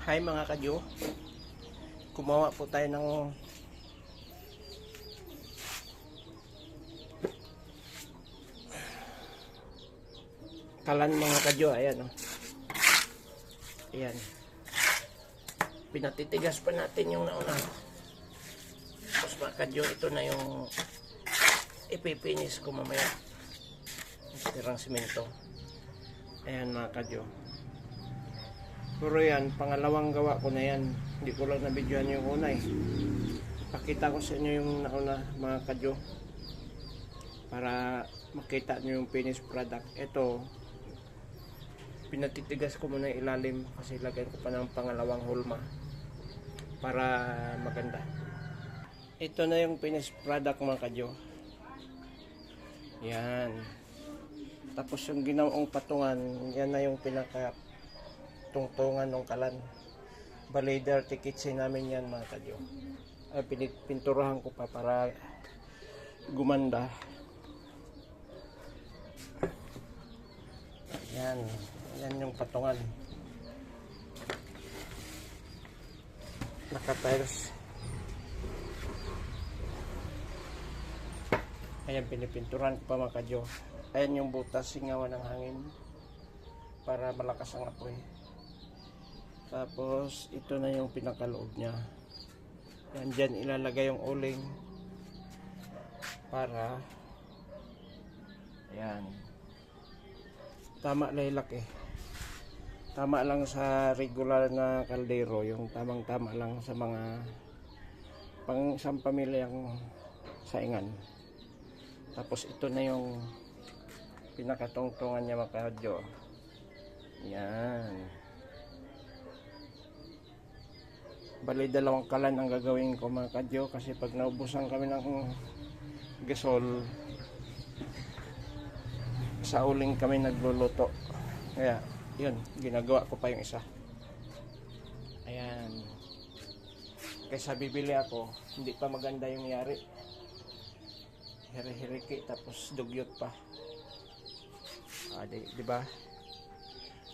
Hi mga kadyo, gumawa po tayo ng kalan mga kadyo. Ayan o, ayan, pinatitigas pa natin yung nauna. Tapos mga kadyo, ito na yung ipipinis ko mamaya, tirang simento. Ayan mga kadyo, pero yan, pangalawang gawa ko na yan. Hindi ko lang nabidyohan yung una eh. Pakita ko sa inyo yung nauna mga kadyo, para makita nyo yung finished product. Ito, pinatitigas ko muna yung ilalim kasi lagyan ko pa ng pangalawang hulma para maganda. Ito na yung finished product mga kadyo. Yan. Tapos yung ginawang patungan, yan na yung pinaka tungtungan ng kalan. Bali, dirty kitchen namin yan mga kadyo. Ay, pininturahan ko pa para gumanda. Yan. Yan yung patungan. Naka-tiles. Ayan, pinipinturan ko pa mga kadyo. Ayan yung butas, singawan ng hangin para malakas ang apoy. Tapos ito na yung pinakaloob niya. Yan, dyan ilalagay yung uling para yan, tama laylak eh. Tama lang sa regular na kaldero, yung tamang tama lang sa mga pang isang pamilyang saingan. Tapos ito na yung pinakatungtungan niya mga kadyo. Yan. Bali, dalawang kalan ang gagawin ko mga kadyo, kasi pag naubusan kami ng gasol, sa uling kami nagluluto. Kaya yun, ginagawa ko pa yung isa. Ayan, kaysa bibili ako, hindi pa maganda yung yari, hiri-hiriki tapos dugyot pa. Diba?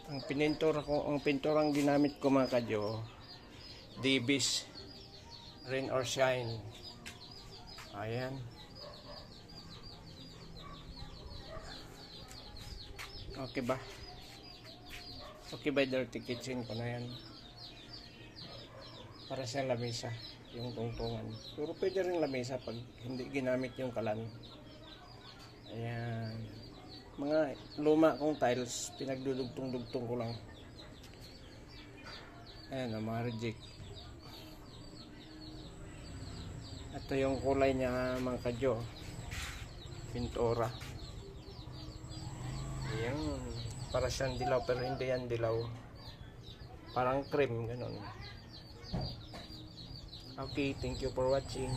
Ang pinturang ginamit ko mga kadyo, Davis Rain or Shine. Ayan. Okay ba? Okay ba, dirty kitchen ko na yan? Para sa lamesa, yung tungtungan. Pero pwede rin lamesa pag hindi ginamit yung kalan. Ayan. Mga luma kong tiles, pinagdudugtong-dugtong ko lang. Ayan, mga reject. Ito yung kulay niya mga kadyo, pintura. Ayan, para siyang dilaw pero hindi yan dilaw, parang cream, ganun. Okay, thank you for watching.